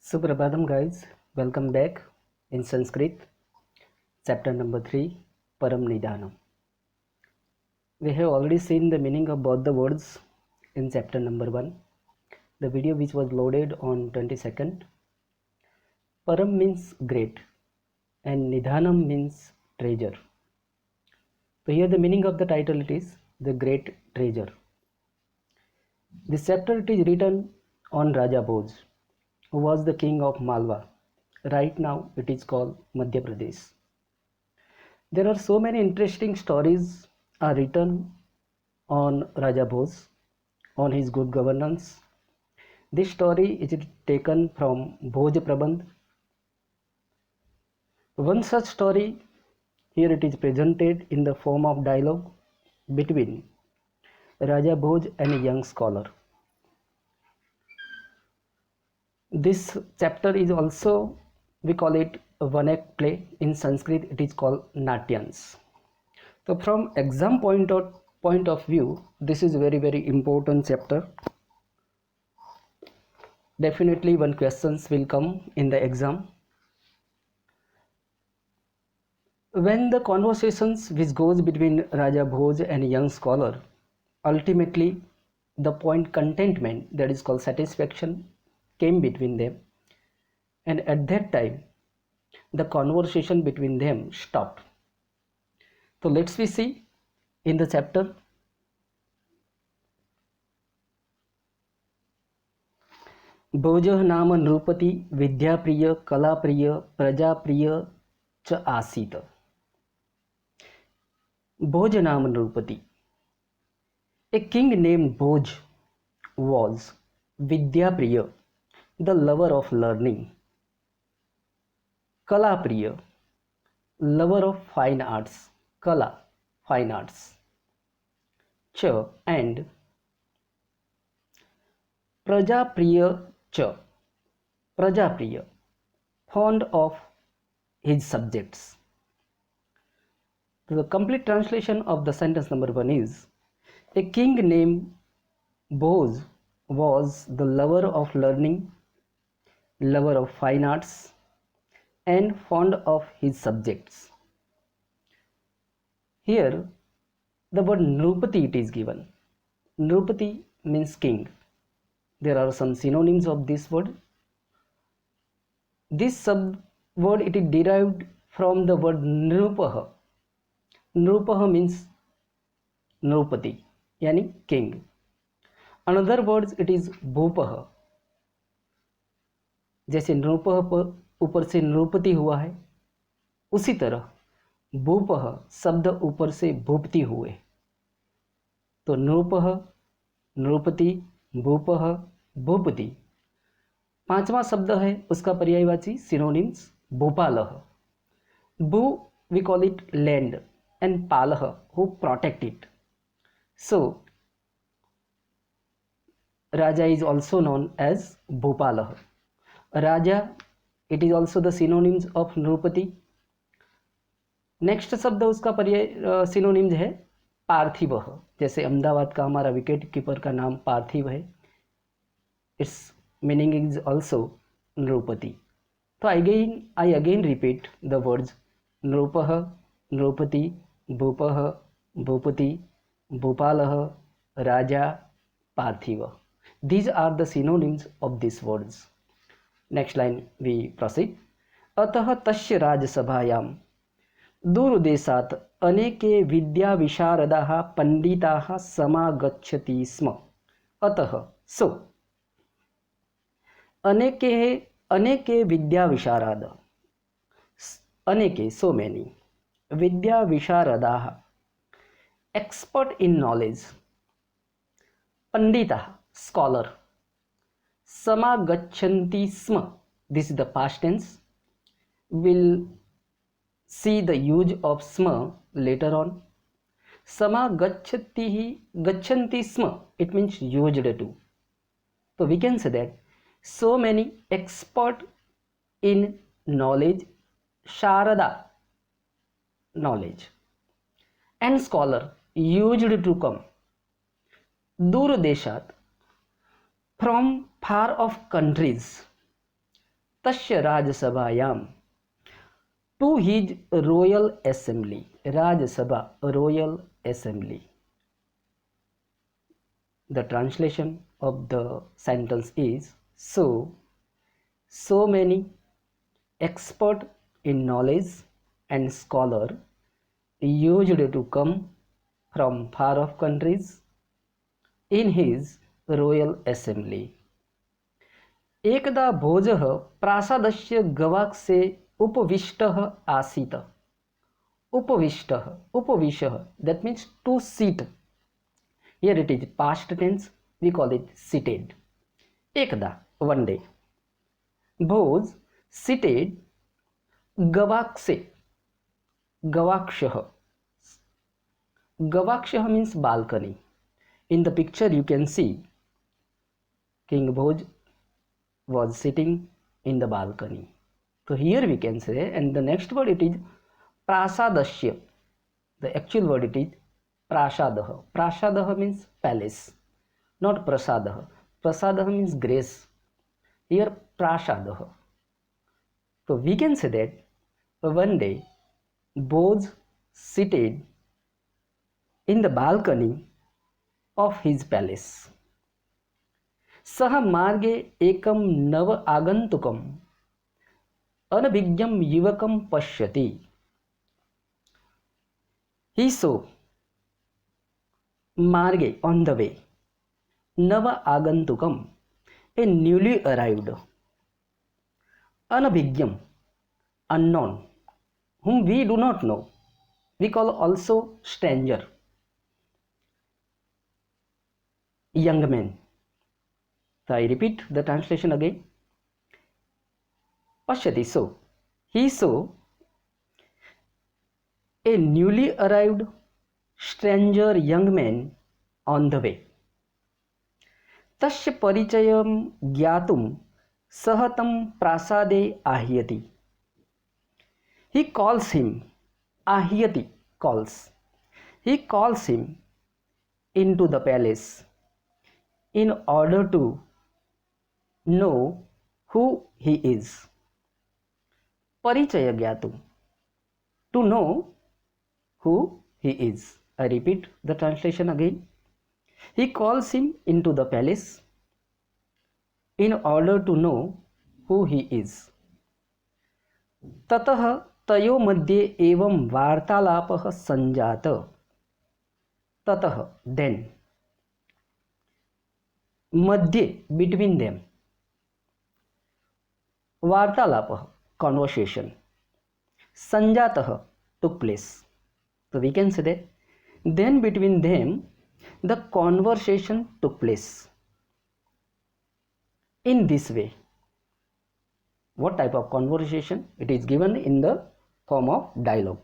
Suprabhadam guys, welcome back in Sanskrit, chapter number 3, Param Nidhanam. We have already seen the meaning of both the words in chapter number 1, the video which was loaded on 22nd. Param means great and Nidhanam means treasure. So here the meaning of the title it is the great treasure. This chapter it is written on Raja Bhoj, who was the king of Malwa. Right now it is called Madhya Pradesh. There are so many interesting stories are written on Raja Bhoj, on his good governance. This story is taken from Bhoj Prabandh. One such story here it is presented in the form of dialogue between Raja Bhoj and a young scholar. This chapter is also, we call it a one-act play. In Sanskrit it is called Natyans. So from exam point of view, this is very important chapter. Definitely one questions will come in the exam. When the conversations which goes between Raja Bhoj and a young scholar, ultimately the point contentment, that is called satisfaction, came between them, and at that time the conversation between them stopped. So let's we see in the chapter. भोजः नाम नृपति विद्याप्रिय कलाप्रिय प्रजाप्रिय च आसीत्. Bhoj नाम नृपति. A king named Bhoj was Vidyapriya, the lover of learning, Kalapriya, lover of fine arts, Kala, fine arts, Cha, and Prajapriya Cha, Prajapriya, fond of his subjects. The complete translation of the sentence number 1 is: a king named Bhoj was the lover of learning, lover of fine arts, and fond of his subjects. Here the word Nrupati it is given. Nrupati means king. There are some synonyms of this word. This sub word it is derived from the word Nrupaha. Nrupaha means Nrupati, yani king. Another words it is Bhupaha. जैसे नृपह पर ऊपर से नृपति हुआ है, उसी तरह भूपह शब्द ऊपर से भूपति हुए. तो नृपह, नृपति, भूपह, भूपति. पांचवा शब्द है उसका पर्यायवाची सिनोनिम्स भूपालह. भू we call it land and palah who protect it. So Raja is also known as Bhupalah. Raja it is also the synonyms of Nrupati. Next शब्द उसका पर्याय सिनोनिम्स है पार्थिव. जैसे अहमदाबाद का हमारा विकेट कीपर का नाम पार्थिव है, इट्स मीनिंग इज ऑल्सो नृपति. तो I again repeat the words नृपः, नृपति, भूपः, भूपति, भूपालः, राजा, पार्थिव. These are the synonyms of these words. Next line we proceed. अतः तस्य राजसभायां दूरदेशात् अनेके विद्याविशारदाः पंडिताः समागच्छति स्म. अतः सो अनेके विद्याविशारद, अनेके so many, विद्याविशारदाः expert in knowledge, पंडिताः scholar, samagachanti sma, this is the past tense. We'll see the use of sma later on. Samagachanti sma, it means used to. So we can say that so many expert in knowledge, sharada, knowledge, and scholar used to come. Dur deshat, from far off countries, तस्य राज्यसभायां to his royal assembly. Rajya Sabha, royal assembly. The translation of the sentence is: so many expert in knowledge and scholar used to come from far off countries in his royal assembly. एकदा भोजः प्रासादस्य गवाक्षे उपविष्टः आसीत्. उपविष्टः, उपविशः, that means to sit. Here it is past tense, we call it seated. एकदा, one day. Bhoj seated गवाक्षे. गवाक्षः. Gavakshah means balcony. In the picture you can see King Bhoj was sitting in the balcony. So here we can say, and the next word it is prasadasya. The actual word it is prasadah. Prasadah means palace, not prasadah. Prasadah means grace. Here prasadah. So we can say that one day Bhoj seated in the balcony of his palace. सह मार्गे एकं नव आगंतुकम् अनभिज्ञं युवकं पश्यति. He saw मार्गे on the way नव आगंतुकम a newly arrived, अनभिज्ञम unknown, whom we do not know, we call also stranger, young man. So I repeat the translation again. Pashyati, so he saw a newly arrived stranger young man on the way. तस्य परिचयं ज्ञातुं सः तं प्रासादे आह्यति. He calls him, आह्यति calls. He calls him into the palace in order to know who he is. परिचय ज्ञातुं, to know who he is. I repeat the translation again. He calls him into the palace in order to know who he is. ततः तयो मध्ये एवं वार्तालापः संजात. ततः then, मध्ये between them, वार्तालापः conversation, संजातः took place. So we can say that then between them the conversation took place. In this way. What type of conversation? It is given in the form of dialogue.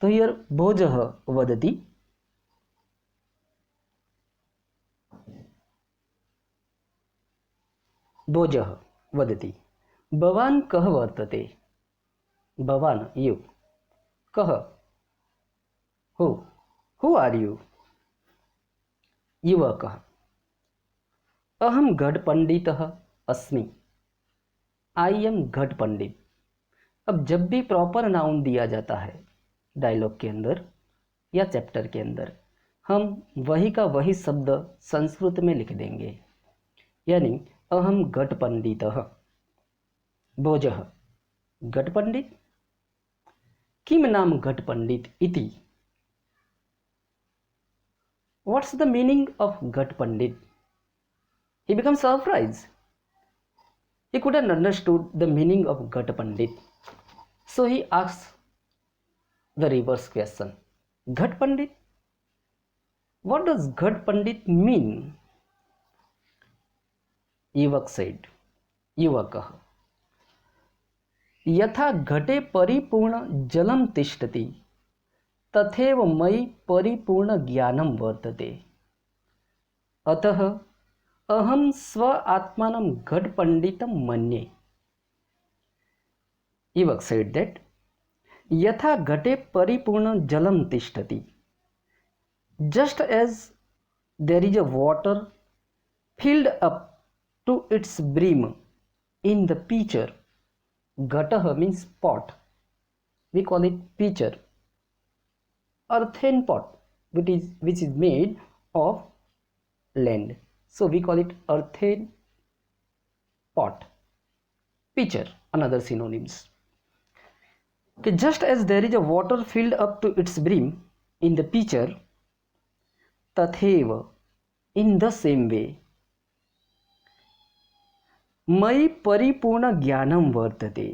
So here Bhojah vadati. Bhojah vadati. Bhavan kah vartate. Bhavan, you. Kah, who? Who are you? युवकः. अहम घट पंडितः अस्मि. I am घट पंडित. अब जब भी proper noun दिया जाता है डायलॉग के अंदर या चैप्टर के अंदर, हम वही का वही शब्द संस्कृत में लिख देंगे. यानी अहम घट पंडितः. भोजः घट पंडित. किम नाम घट पंडित इति. What's the meaning of Ghat Pandit? He becomes surprised. He couldn't understood the meaning of Ghat Pandit. So he asks the reverse question. Ghat Pandit? What does Ghat Pandit mean? Yuvak said, Yuvakah. यथा घटे परिपूर्ण जलम तिष्ठति तथैव मयि परिपूर्ण ज्ञानम वर्तते. अतः अहम स्व आत्मानं घट पंडितं मन्ये. युवक said that यथा घटे परिपूर्ण जलम तिष्ठति, just as there is a water filled up to its brim in the pitcher Gatah means pot. We call it pitcher. Earthen pot, which is made of land. So we call it earthen pot. Pitcher, another synonyms. Okay, just as there is a water filled up to its brim in the pitcher, tatheva, in the same way, मयि परिपूर्ण ज्ञानम वर्तते,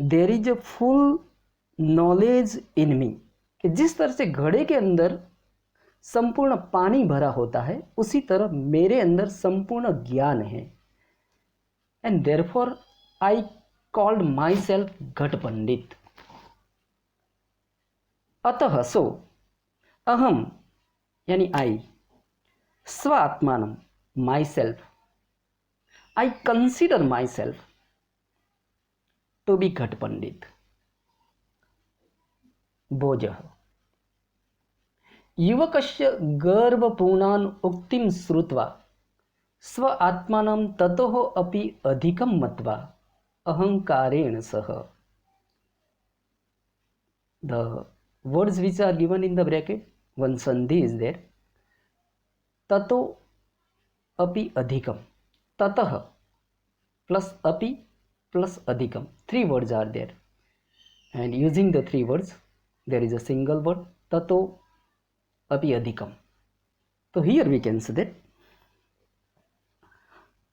there is a full knowledge in me, कि जिस तरह से घड़े के अंदर संपूर्ण पानी भरा होता है उसी तरह मेरे अंदर संपूर्ण ज्ञान है. And therefore I called myself Ghat Pandit. अतः सो अहम यानी आई, स्व आत्मानम myself, I consider myself to be Ghat Pandit. Bojah. युवकस्य गर्वपूर्णान् उक्तिं श्रुत्वा स्व आत्मानं ततोः अपि अधिकं मत्वा अहंकारेण सह. The words which are given in the bracket, one sandhi is there. Tato api adhikam. Tatah plus api plus adhikam. Three words are there. And using the three words, there is a single word, tato api adhikam. So here we can say that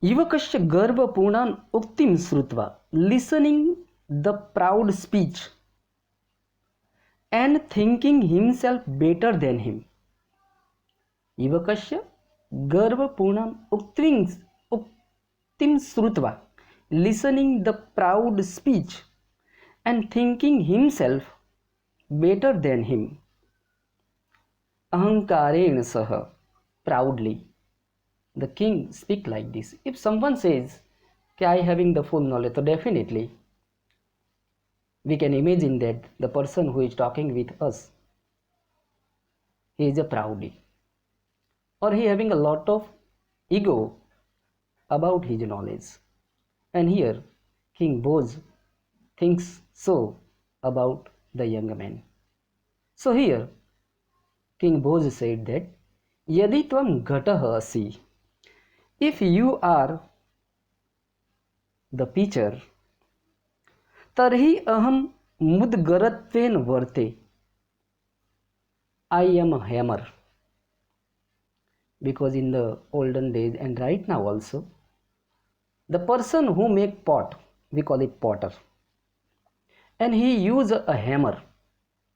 Yuvakasya garva punan uktim srutva, listening the proud speech and thinking himself better than him. Yuvakasya garva punan uktim srutva, listening the proud speech and thinking himself better than him. Ahankarena saha, proudly. The king speak like this. If someone says, I having the full knowledge, so definitely we can imagine that the person who is talking with us, he is a proudy, or he having a lot of ego about his knowledge. And here King Bose thinks so about the young man. So here King Bose said that Yadi tvam ghatah asi, if you are the pitcher, tarhi aham mudgaratven varte, I am a hammer. Because in the olden days and right now also, the person who make pot, we call it potter, and he use a hammer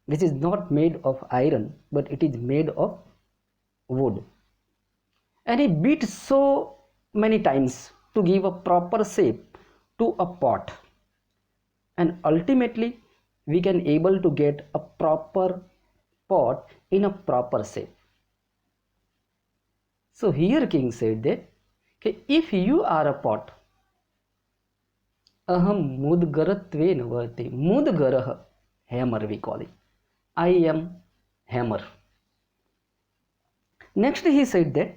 which is not made of iron but it is made of wood, and he beat so many times to give a proper shape to a pot, and ultimately we can able to get a proper pot in a proper shape. So here king said that if you are a pot, aham mudgaratven varte, mudgarah, hammer we call it, I am hammer. Next he said that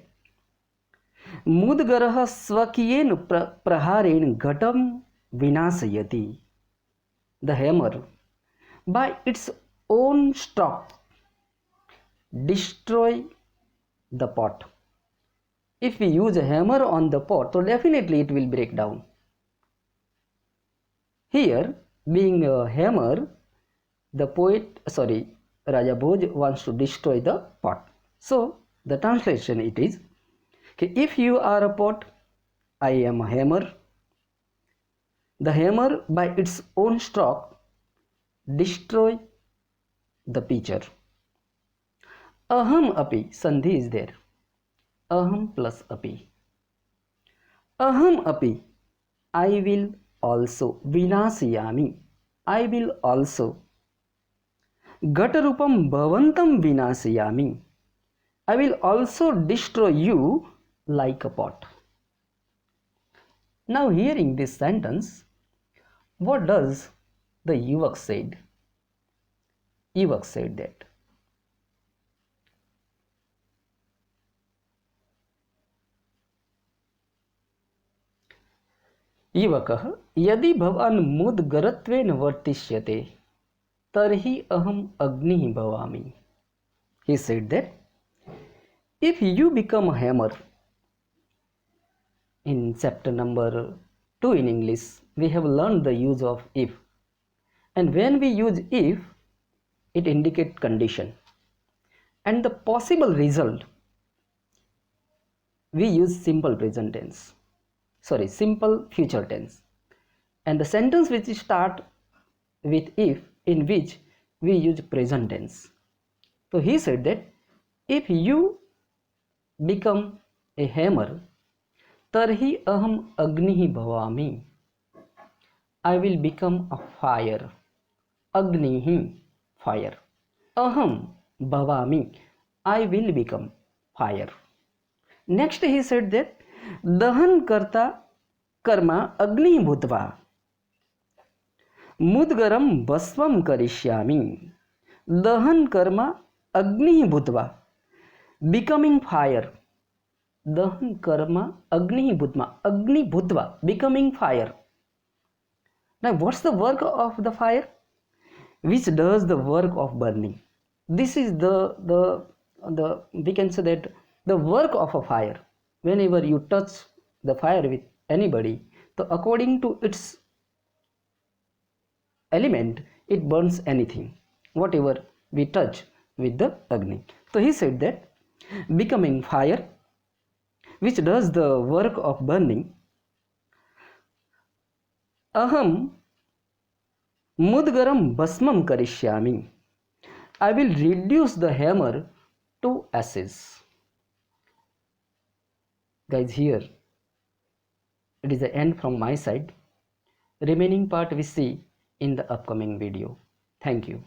मुदगरः स्वकीयेन प्रहारेण घटं विनाशयति. The hammer by its own stroke destroy the pot. If we use a hammer on the pot, so definitely it will break down. Here, being a hammer, the Raja Bhoj wants to destroy the pot. So the translation it is, if you are a pot, I am a hammer. The hammer by its own stroke destroy the pitcher. Aham api, sandhi is there. Aham plus api. Aham api, I will also. Vinasiyami, I will also. Gatarupam bhavantam vinasiyami, I will also destroy you like a pot. Now hearing this sentence, what does the Yuvak said? Yuvak said that युवकः यदि भवान् मुद्गरत्वेन वर्तिष्यते तर्हि अहम् अग्निः भवामि. He said that if you become a hammer, in chapter number 2 in English, we have learned the use of if. And when we use if, it indicates condition. And the possible result, we use simple present tense. Sorry, simple future tense. And the sentence which start with if, in which we use present tense. So he said that if you become a hammer, tarhi aham agnihi bhavami. I will become a fire. Agnihi, fire. Aham bhavami. I will become fire. Next he said that dahan karta karma agni bhutva mudgaram basvam karishyami. Dahan karma agni bhutva, becoming fire. Dahan karma agni bhutva, becoming fire. Now what's the work of the fire? Which does the work of burning. This is the we can say that the work of a fire. Whenever you touch the fire with anybody, so according to its element, it burns anything, whatever we touch with the Agni. So he said that becoming fire, which does the work of burning, aham mudgaram basmam karishyami. I will reduce the hammer to ashes. Guys, here it is the end from my side. Remaining part we see in the upcoming video. Thank you.